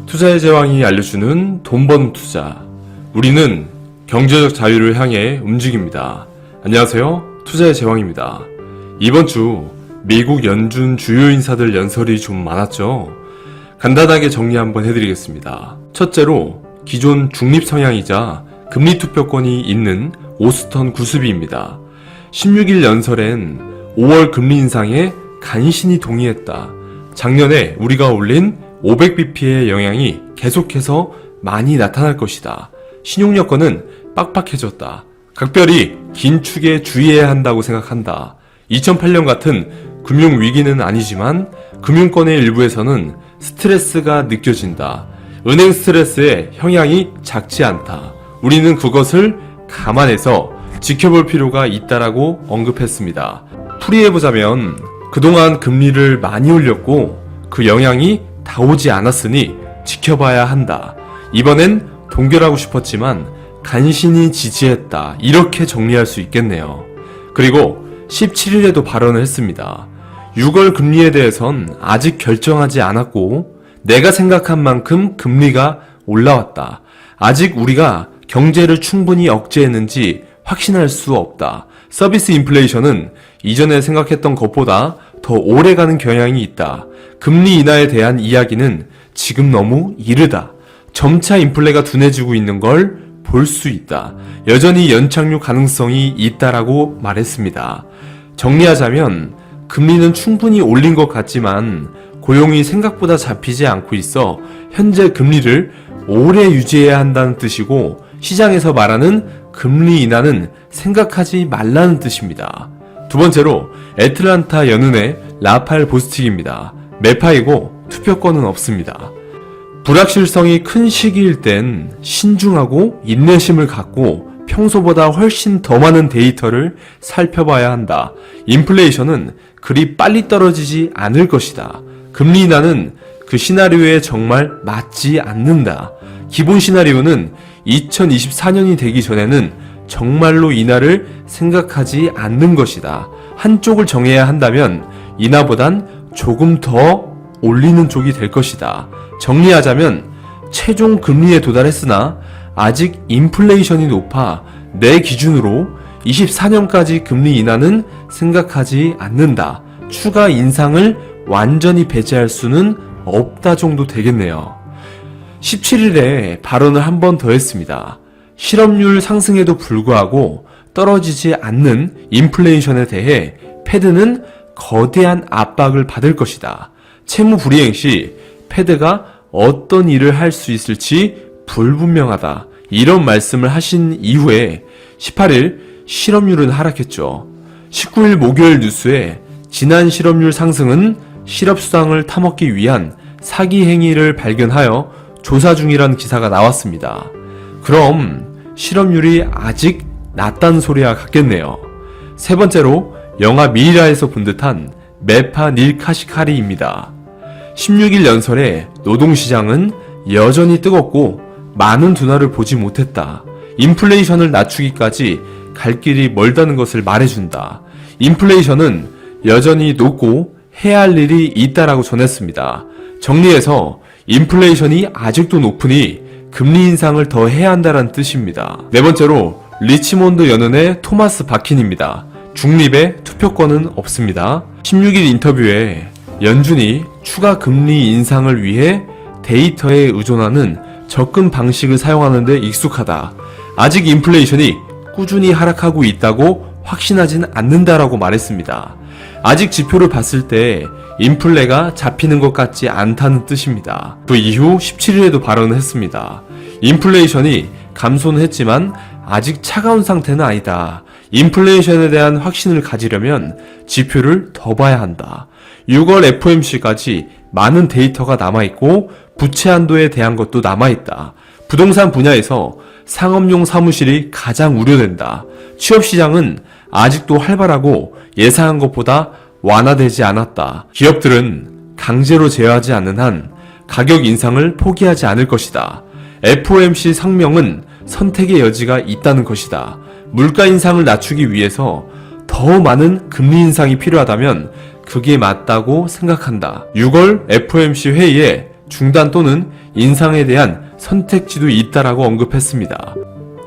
투자의 제왕이 알려주는 돈 버는 투자. 우리는 경제적 자유를 향해 움직입니다. 안녕하세요. 투자의 제왕입니다. 이번 주 미국 연준 주요 인사들 연설이 좀 많았죠. 간단하게 정리 한번 해드리겠습니다. 첫째로 기존 중립 성향이자 금리 투표권이 있는 오스턴 구스비입니다. 16일 연설엔 5월 금리 인상에 간신히 동의했다. 작년에 우리가 올린 500bp의 영향이 계속해서 많이 나타날 것이다. 신용 여건은 빡빡해졌다. 각별히 긴 축에 주의해야 한다고 생각한다. 2008년 같은 금융위기는 아니지만 금융권의 일부에서는 스트레스가 느껴진다. 은행 스트레스의 형량이 작지 않다. 우리는 그것을 감안해서 지켜볼 필요가 있다라고 언급했습니다. 풀이해보자면 그동안 금리를 많이 올렸고 그 영향이 다 오지 않았으니 지켜봐야 한다. 이번엔 동결하고 싶었지만 간신히 지지했다. 이렇게 정리할 수 있겠네요. 그리고 17일에도 발언을 했습니다. 6월 금리에 대해선 아직 결정하지 않았고 내가 생각한 만큼 금리가 올라왔다. 아직 우리가 경제를 충분히 억제했는지 확신할 수 없다. 서비스 인플레이션은 이전에 생각했던 것보다 더 오래가는 경향이 있다. 금리 인하에 대한 이야기는 지금 너무 이르다. 점차 인플레가 둔해지고 있는 걸 볼 수 있다. 여전히 연착륙 가능성이 있다라고 말했습니다. 정리하자면 금리는 충분히 올린 것 같지만 고용이 생각보다 잡히지 않고 있어 현재 금리를 오래 유지해야 한다는 뜻이고 시장에서 말하는 금리 인하는 생각하지 말라는 뜻입니다. 두 번째로 애틀란타 연은의 라팔 보스틱입니다. 매파이고 투표권은 없습니다. 불확실성이 큰 시기일 땐 신중하고 인내심을 갖고 평소보다 훨씬 더 많은 데이터를 살펴봐야 한다. 인플레이션은 그리 빨리 떨어지지 않을 것이다. 금리 인하는 그 시나리오에 정말 맞지 않는다. 기본 시나리오는 2024년이 되기 전에는 정말로 인하를 생각하지 않는 것이다. 한쪽을 정해야 한다면 인하보단 조금 더 올리는 쪽이 될 것이다. 정리하자면 최종 금리에 도달했으나 아직 인플레이션이 높아 내 기준으로 24년까지 금리 인하는 생각하지 않는다. 추가 인상을 완전히 배제할 수는 없다 정도 되겠네요. 17일에 발언을 한 번 더 했습니다. 실업률 상승에도 불구하고 떨어지지 않는 인플레이션에 대해 패드는 거대한 압박을 받을 것이다. 채무 불이행 시 패드가 어떤 일을 할 수 있을지 불분명하다. 이런 말씀을 하신 이후에 18일 실업률은 하락했죠. 19일 목요일 뉴스에 지난 실업률 상승은 실업수당을 타먹기 위한 사기 행위를 발견하여 조사 중이라는 기사가 나왔습니다. 그럼 실업률이 아직 낮다는 소리와 같겠네요. 세 번째로 영화 미이라에서 본 듯한 메파 닐 카시카리입니다. 16일 연설에 노동시장은 여전히 뜨겁고 많은 둔화를 보지 못했다. 인플레이션을 낮추기까지 갈 길이 멀다는 것을 말해준다. 인플레이션은 여전히 높고 해야 할 일이 있다라고 전했습니다. 정리해서 인플레이션이 아직도 높으니 금리 인상을 더 해야 한다는 뜻입니다. 네 번째로 리치몬드 연은의 토마스 바킨입니다. 중립의 투표권은 없습니다. 16일 인터뷰에 연준이 추가 금리 인상을 위해 데이터에 의존하는 접근 방식을 사용하는 데 익숙하다. 아직 인플레이션이 꾸준히 하락하고 있다고 확신하진 않는다라고 말했습니다. 아직 지표를 봤을 때 인플레가 잡히는 것 같지 않다는 뜻입니다. 그 이후 17일에도 발언을 했습니다. 인플레이션이 감소는 했지만 아직 차가운 상태는 아니다. 인플레이션에 대한 확신을 가지려면 지표를 더 봐야 한다. 6월 FOMC까지 많은 데이터가 남아있고 부채 한도에 대한 것도 남아있다. 부동산 분야에서 상업용 사무실이 가장 우려된다. 취업시장은 아직도 활발하고 예상한 것보다 완화되지 않았다. 기업들은 강제로 제어하지 않는 한 가격 인상을 포기하지 않을 것이다. FOMC 성명은 선택의 여지가 있다는 것이다. 물가 인상을 낮추기 위해서 더 많은 금리 인상이 필요하다면 그게 맞다고 생각한다. 6월 FOMC 회의에 중단 또는 인상에 대한 선택지도 있다라고 언급했습니다.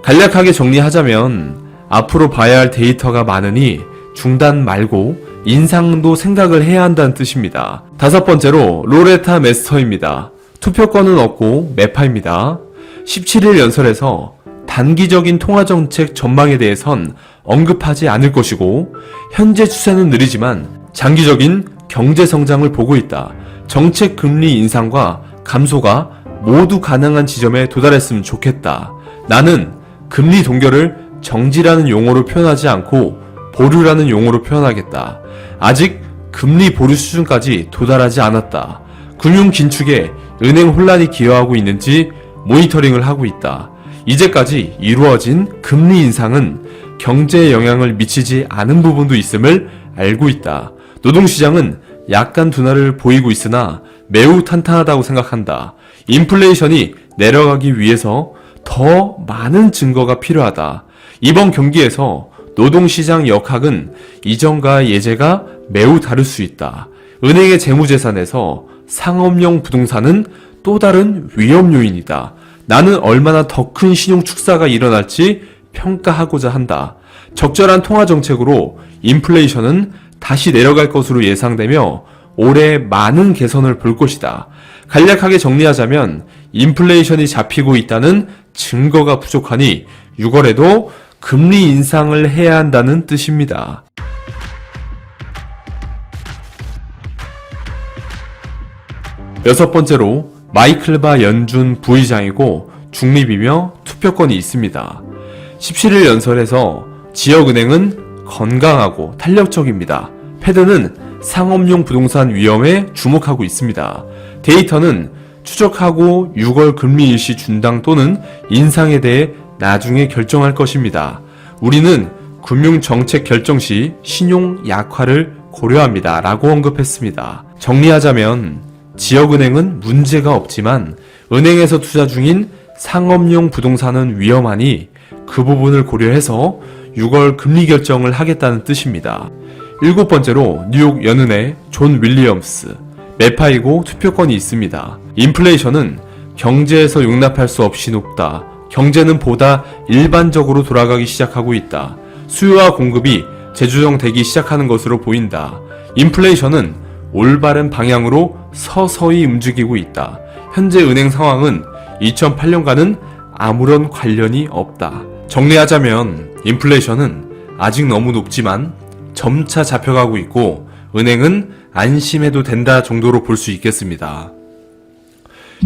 간략하게 정리하자면 앞으로 봐야 할 데이터가 많으니 중단 말고 인상도 생각을 해야 한다는 뜻입니다. 다섯 번째로 로레타 메스터입니다. 투표권은 없고 매파입니다. 17일 연설에서 단기적인 통화정책 전망에 대해선 언급하지 않을 것이고 현재 추세는 느리지만 장기적인 경제 성장을 보고 있다. 정책 금리 인상과 감소가 모두 가능한 지점에 도달했으면 좋겠다. 나는 금리 동결을 정지라는 용어로 표현하지 않고 보류라는 용어로 표현하겠다. 아직 금리 보류 수준까지 도달하지 않았다. 금융 긴축에 은행 혼란이 기여하고 있는지 모니터링을 하고 있다. 이제까지 이루어진 금리 인상은 경제에 영향을 미치지 않은 부분도 있음을 알고 있다. 노동시장은 약간 둔화를 보이고 있으나 매우 탄탄하다고 생각한다. 인플레이션이 내려가기 위해서 더 많은 증거가 필요하다. 이번 경기에서 노동시장 역학은 이전과 예제가 매우 다를 수 있다. 은행의 재무제산에서 상업용 부동산은 또 다른 위험 요인이다. 나는 얼마나 더 큰 신용 축사가 일어날지 평가하고자 한다. 적절한 통화 정책으로 인플레이션은 다시 내려갈 것으로 예상되며 올해 많은 개선을 볼 것이다. 간략하게 정리하자면 인플레이션이 잡히고 있다는 증거가 부족하니 6월에도 금리 인상을 해야 한다는 뜻입니다. 여섯 번째로 마이클바 연준 부의장이고 중립이며 투표권이 있습니다. 17일 연설에서 지역은행은 건강하고 탄력적입니다. 패드는 상업용 부동산 위험에 주목하고 있습니다. 데이터는 추적하고 6월 금리 일시 준당 또는 인상에 대해 나중에 결정할 것입니다. 우리는 금융정책 결정 시 신용 약화를 고려합니다. 라고 언급했습니다. 정리하자면 지역은행은 문제가 없지만 은행에서 투자 중인 상업용 부동산은 위험하니 그 부분을 고려해서 6월 금리 결정을 하겠다는 뜻입니다. 일곱 번째로 뉴욕 연은의 존 윌리엄스, 매파이고 투표권이 있습니다. 인플레이션은 경제에서 용납할 수 없이 높다. 경제는 보다 일반적으로 돌아가기 시작하고 있다. 수요와 공급이 재조정되기 시작하는 것으로 보인다. 인플레이션은 올바른 방향으로 서서히 움직이고 있다. 현재 은행 상황은 2008년과는 아무런 관련이 없다. 정리하자면 인플레이션은 아직 너무 높지만 점차 잡혀가고 있고 은행은 안심해도 된다 정도로 볼 수 있겠습니다.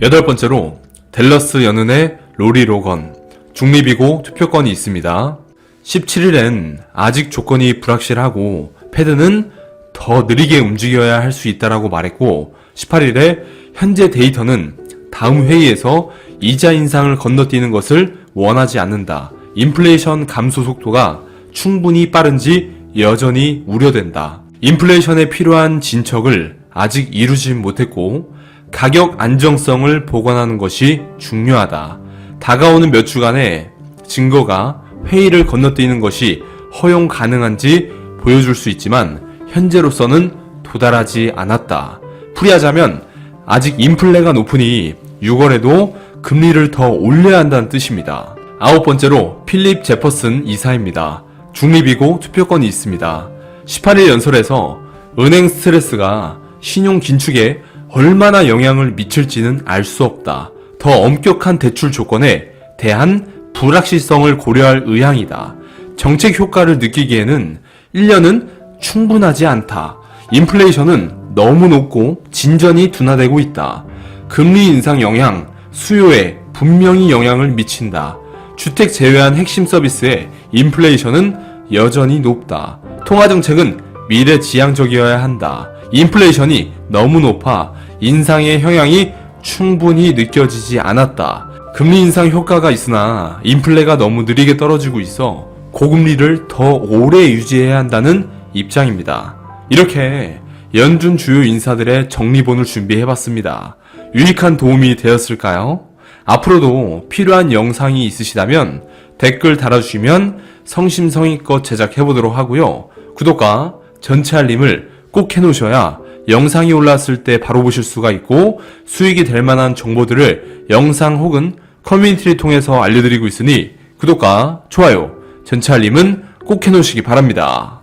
여덟 번째로 댈러스 연은의 로리 로건, 중립이고 투표권이 있습니다. 17일엔 아직 조건이 불확실하고 패드는 더 느리게 움직여야 할 수 있다라고 말했고 18일에 현재 데이터는 다음 회의에서 이자 인상을 건너뛰는 것을 원하지 않는다. 인플레이션 감소 속도가 충분히 빠른지 여전히 우려된다. 인플레이션에 필요한 진척을 아직 이루지 못했고 가격 안정성을 보관하는 것이 중요하다. 다가오는 몇 주간의 증거가 회의를 건너뛰는 것이 허용 가능한지 보여줄 수 있지만 현재로서는 도달하지 않았다. 풀이하자면 아직 인플레가 높으니 6월에도 금리를 더 올려야 한다는 뜻입니다. 아홉 번째로 필립 제퍼슨 이사입니다. 중립이고 투표권이 있습니다. 18일 연설에서 은행 스트레스가 신용 긴축에 얼마나 영향을 미칠지는 알 수 없다. 더 엄격한 대출 조건에 대한 불확실성을 고려할 의향이다. 정책 효과를 느끼기에는 1년은 충분하지 않다. 인플레이션은 너무 높고 진전이 둔화되고 있다. 금리 인상 영향, 수요에 분명히 영향을 미친다. 주택 제외한 핵심 서비스의 인플레이션은 여전히 높다. 통화정책은 미래지향적이어야 한다. 인플레이션이 너무 높아 인상의 영향이 충분히 느껴지지 않았다. 금리 인상 효과가 있으나 인플레가 너무 느리게 떨어지고 있어 고금리를 더 오래 유지해야 한다는 입장입니다. 이렇게 연준 주요 인사들의 정리본을 준비해봤습니다. 유익한 도움이 되었을까요? 앞으로도 필요한 영상이 있으시다면 댓글 달아주시면 성심성의껏 제작해보도록 하고요. 구독과 전체 알림을 꼭 해놓으셔야 영상이 올라왔을 때 바로 보실 수가 있고 수익이 될 만한 정보들을 영상 혹은 커뮤니티를 통해서 알려드리고 있으니 구독과 좋아요, 전체 알림은 꼭 해놓으시기 바랍니다.